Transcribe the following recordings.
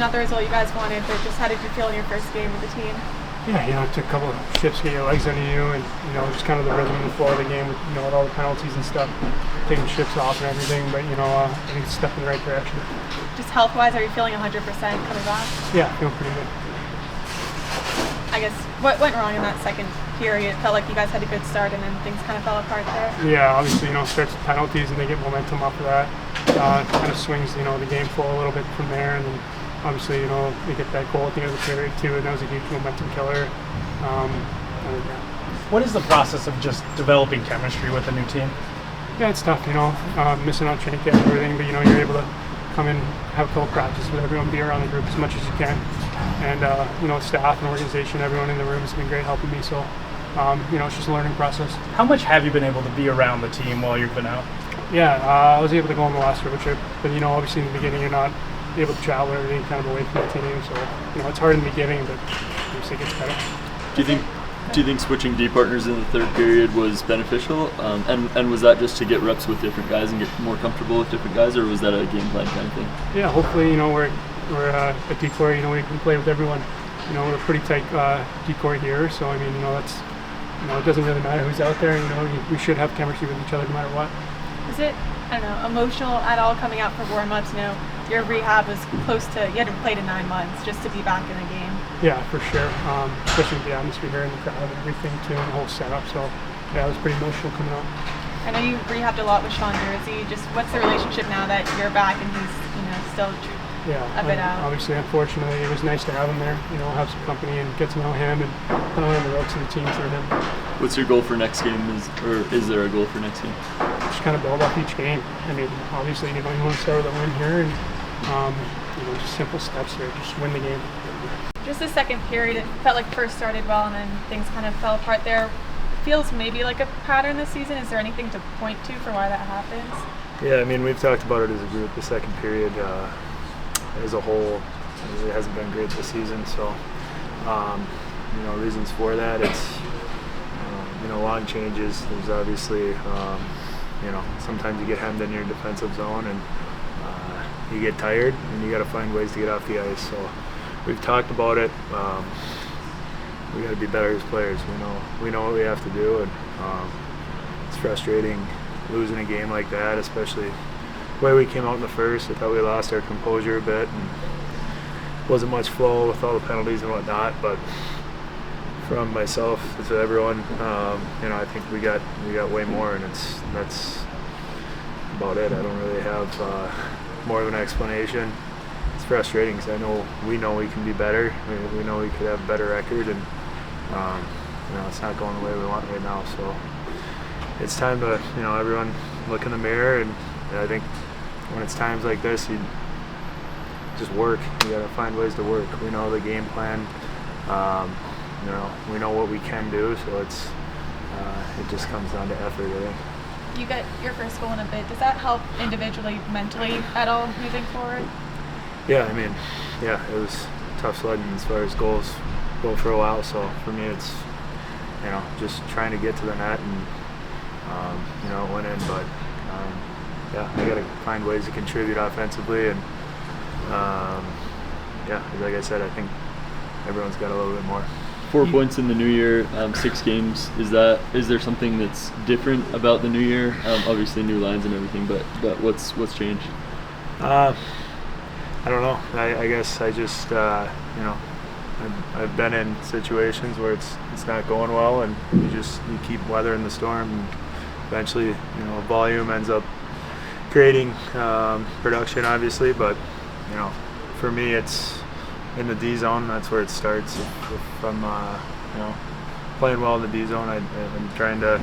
not the result you guys wanted, but just how did you feel in your first game with the team? Yeah, it took a couple of shifts to get your legs under you, and just kind of the rhythm and the flow of the game with all the penalties and stuff, taking shifts off and everything. But I think it's a step in the right direction. Just health-wise, are you feeling 100% coming back? Yeah, I feel pretty good. I guess what went wrong in that second period? It felt like you guys had a good start, and then things kind of fell apart there. Yeah, obviously starts with penalties, and they get momentum off of that. Kind of swings the game flow a little bit from there, and then obviously they get that goal at the end of the period too, and that was a huge momentum killer. What is the process of just developing chemistry with a new team? Yeah, it's tough, missing out Chank and everything, but you're able to come in, have a couple practice with everyone, be around the group as much as you can, and staff and organization, everyone in the room has been great helping me. So it's just a learning process. How much have you been able to be around the team while you've been out? Yeah, I was able to go on the last road trip, but obviously in the beginning you're not able to travel or anything kind of away from the team, so it's hard in the beginning, but obviously it gets better. Do you think switching D partners in the third period was beneficial? And was that just to get reps with different guys and get more comfortable with different guys, or was that a game plan kind of thing? Yeah, hopefully we're a decor. We can play with everyone. We're a pretty tight decor here, so that's it doesn't really matter who's out there. We should have chemistry with each other no matter what. Is it, emotional at all coming out for warm-ups? Your rehab was close to, you hadn't played in 9 months, just to be back in a game. Yeah, for sure. Especially with the atmosphere here and the crowd and everything too, and the whole setup. So yeah, it was pretty emotional coming out. I know you rehabbed a lot with Sean Jersey. Just what's the relationship now that you're back and he's still a bit out? Obviously, unfortunately, it was nice to have him there. Have some company and get to know him and kind of learn the ropes of the team through him. What's your goal for next game? Is there a goal for next game? Just kind of build off each game. Obviously, you want to start with a win here, and just simple steps here. Just win the game. Just the second period, it felt like first started well, and then things kind of fell apart there. Feels maybe like a pattern this season. Is there anything to point to for why that happens? Yeah, we've talked about it as a group. The second period, as a whole, it hasn't been great this season. So, reasons for that, it's long changes. There's obviously, sometimes you get hemmed in your defensive zone, and you get tired, and you got to find ways to get off the ice. So, we've talked about it. We got to be better as players. We know what we have to do, and it's frustrating losing a game like that, especially the way we came out in the first. I thought we lost our composure a bit, and wasn't much flow with all the penalties and whatnot. But from myself to everyone, I think we got way more, and that's about it. I don't really have more of an explanation. It's frustrating because we know we can be better. We know we could have a better record, and it's not going the way we want right now. So it's time to everyone look in the mirror, and I think when it's times like this, you just work. You got to find ways to work. We know the game plan. We know what we can do. So it just comes down to effort, I think. You got your first goal in a bit. Does that help individually, mentally at all moving forward? Yeah, it was tough sledding as far as goals go for a while. So for me, it's just trying to get to the net, and it went in. But I got to find ways to contribute offensively, and like I said, I think everyone's got a little bit more. 4 points in the new year, 6 games. Is there something that's different about the new year? Obviously, new lines and everything, but what's changed? I don't know. I guess I just I've been in situations where it's not going well, and you keep weathering the storm, and eventually volume ends up creating production, obviously. But for me, it's in the D zone. That's where it starts. If I'm playing well in the D zone, I'm trying to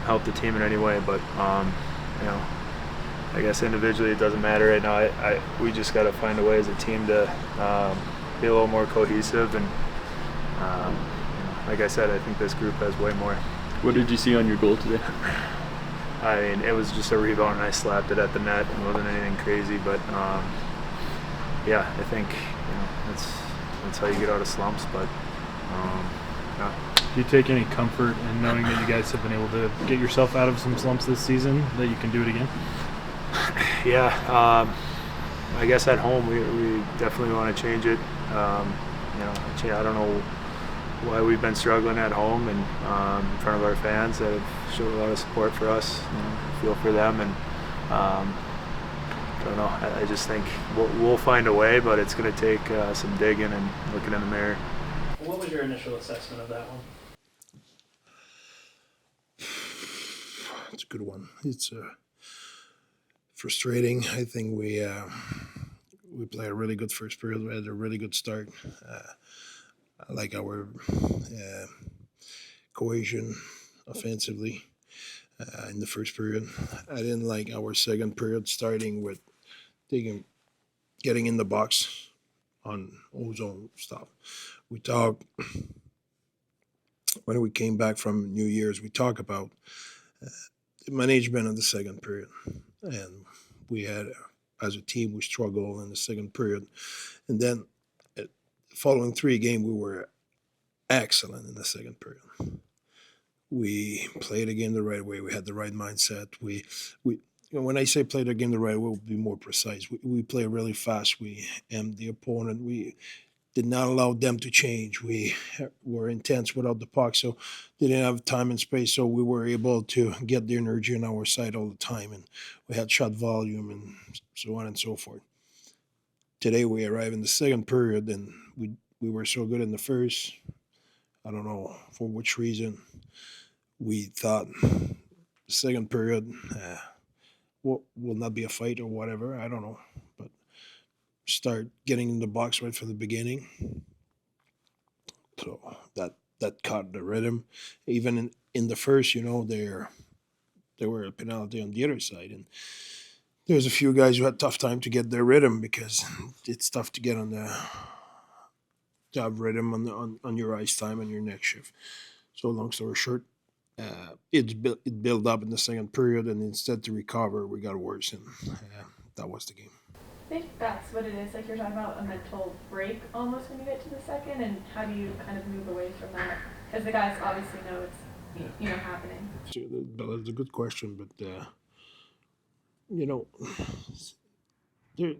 help the team in any way. But I guess individually it doesn't matter right now. We just got to find a way as a team to be a little more cohesive, and like I said, I think this group has way more. What did you see on your goal today? It was just a rebound, and I slapped it at the net. It wasn't anything crazy, but I think that's how you get out of slumps. But Do you take any comfort in knowing that you guys have been able to get yourself out of some slumps this season, that you can do it again? Yeah, I guess at home we definitely want to change it. I don't know why we've been struggling at home and in front of our fans that have showed a lot of support for us. Feel for them, and I don't know. I just think we'll find a way, but it's going to take some digging and looking in the mirror. What was your initial assessment of that one? It's a good one. It's frustrating. I think we played a really good first period. We had a really good start. I like our cohesion offensively in the first period. I didn't like our second period starting with getting in the box on ozone stuff. We talked when we came back from New Year's. We talked about the management of the second period, and we had, as a team, we struggled in the second period, and then following 3 games, we were excellent in the second period. We played the game the right way. We had the right mindset. When I say play the game the right way, we'll be more precise. We play really fast. We aimed the opponent. We did not allow them to change. We were intense without the puck, so they didn't have time and space, so we were able to get the energy on our side all the time, and we had shot volume and so on and so forth. Today we arrived in the second period, and we were so good in the first. I don't know for which reason. We thought the second period will not be a fight or whatever. I don't know, but start getting in the box right from the beginning. So that caught the rhythm. Even in the first, there were a penalty on the other side, and there's a few guys who had tough time to get their rhythm because it's tough to get to have rhythm on your ice time and your next shift. So long story short, it built up in the second period, and instead to recover, we got worse, and that was the game. I think that's what it is. Like you're talking about a mental break almost when you get to the second, and how do you kind of move away from that? Because the guys obviously know it's happening. That's a good question, but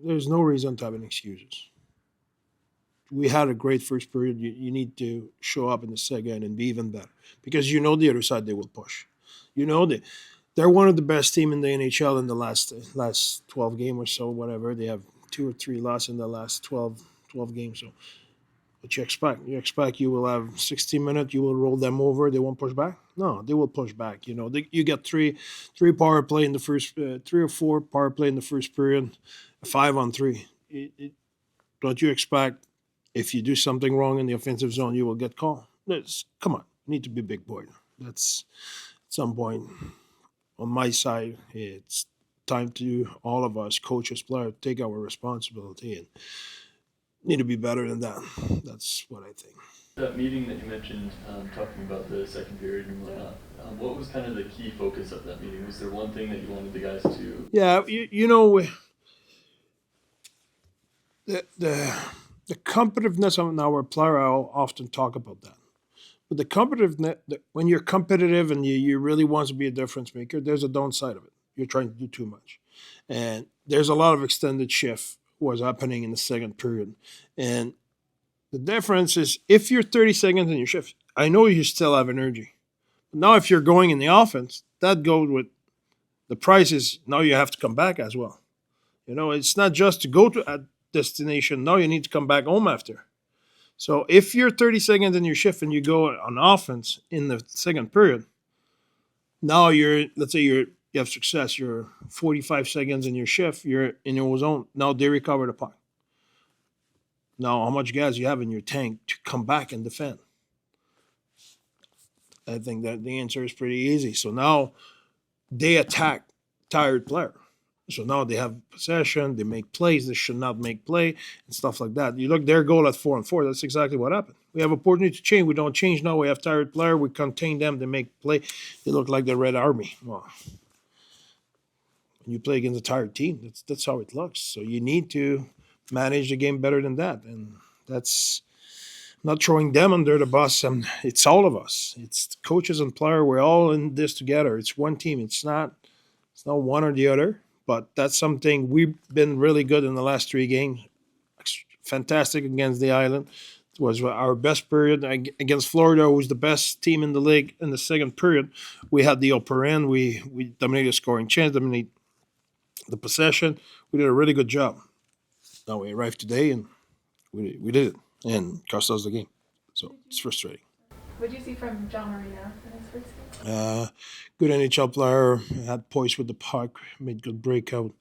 there's no reason to have any excuses. We had a great first period. You need to show up in the second and be even better because the other side they will push. They're one of the best team in the NHL in the last 12 games or so, whatever. They have 2 or 3 losses in the last 12 games. So what you expect? You expect you will have 60 minutes, you will roll them over, they won't push back? No, they will push back. You get three power play in the first, 3 or 4 power play in the first period, 5-on-3. Don't you expect if you do something wrong in the offensive zone, you will get called? Come on, you need to be big boy. That's at some point. On my side, it's time to all of us, coaches, players, take our responsibility and need to be better than that. That's what I think. That meeting that you mentioned, talking about the second period and whatnot, what was kind of the key focus of that meeting? Was there one thing that you wanted the guys to? Yeah, the competitiveness of our player, I'll often talk about that. But the competitiveness, when you're competitive and you really want to be a difference maker, there's a downside of it. You're trying to do too much. And there's a lot of extended shift was happening in the second period. And the difference is if you're 30 seconds in your shift, I know you still have energy. But now if you're going in the offense, that goes with the price is now you have to come back as well. It's not just to go to a destination. Now you need to come back home after. So if you're 30 seconds in your shift and you go on offense in the second period, now let's say you have success. You're 45 seconds in your shift. You're in your zone. Now they recover the puck. Now how much gas you have in your tank to come back and defend? I think that the answer is pretty easy. So now they attack tired player. So now they have possession, they make plays, they should not make play, and stuff like that. You look their goal at 4-on-4, that's exactly what happened. We have opportunity to change, we don't change now, we have tired player, we contain them, they make play, they look like the Red Army. Well, when you play against a tired team, that's how it looks. So you need to manage the game better than that, and that's not throwing them under the bus, and it's all of us. It's the coaches and player, we're all in this together. It's one team, it's not one or the other. but that's something we've been really good in the last 3 games. Fantastic against the Island. It was our best period against Florida, who's the best team in the league. In the second period, we had the upper end. We dominated scoring chance, dominated the possession. We did a really good job. Now we arrived today and we did it and cost us the game. So it's frustrating. What did you see from John Marino in his first game? Good NHL player, had poise with the puck, made good breakout.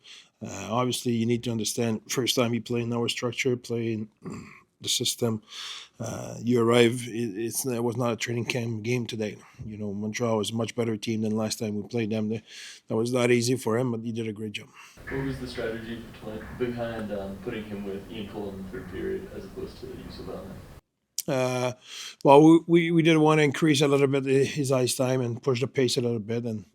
Obviously, you need to understand first time you play in our structure, play in the system. You arrive, it was not a training camp game today. You know, Montreal was a much better team than last time we played them. That was not easy for him, but he did a great job. What was the strategy behind putting him with Ian Cole in the third period as opposed to Yusuf Allen? Well, we did want to increase a little bit his ice time and push the pace a little bit, and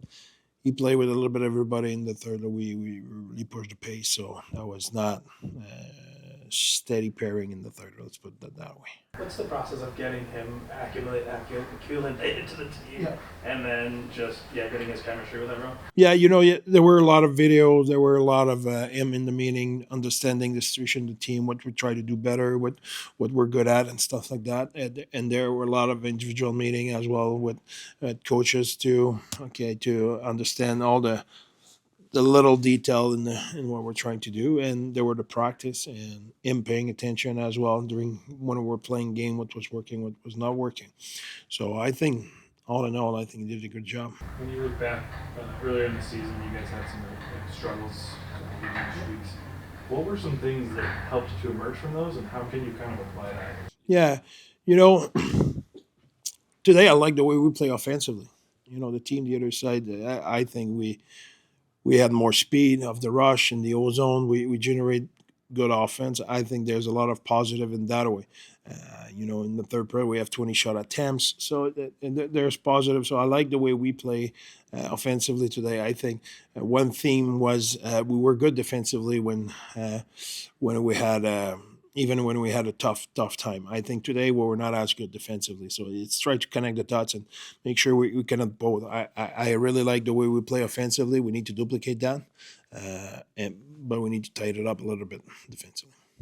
he played with a little bit of everybody in the third. We really pushed the pace, so that was not steady pairing in the third. Let's put that way. What's the process of getting him acclimated to the team, and then just getting his chemistry with everyone? Yeah, you know, there were a lot of videos. There were a lot of him in the meeting, understanding the situation of the team, what we try to do better, what we're good at, and stuff like that. And there were a lot of individual meeting as well with coaches to understand all the little detail in what we're trying to do, and there were the practice and him paying attention as well during when we were playing game, what was working, what was not working. So I think all in all, I think he did a good job. When you look back earlier in the season, you guys had some struggles in each weeks. What were some things that helped you to emerge from those, and how can you kind of apply that? Yeah, you know, today I like the way we play offensively. You know, the team the other side, I think we had more speed of the rush in the ozone. We generate good offense. I think there's a lot of positive in that way. You know, in the third period, we have 20 shot attempts. So there's positive. So I like the way we play offensively today. I think one theme was we were good defensively when we had even when we had a tough time. I think today we were not as good defensively. So it's try to connect the dots and make sure we connect both. I really like the way we play offensively. We need to duplicate that, but we need to tighten it up a little bit defensively.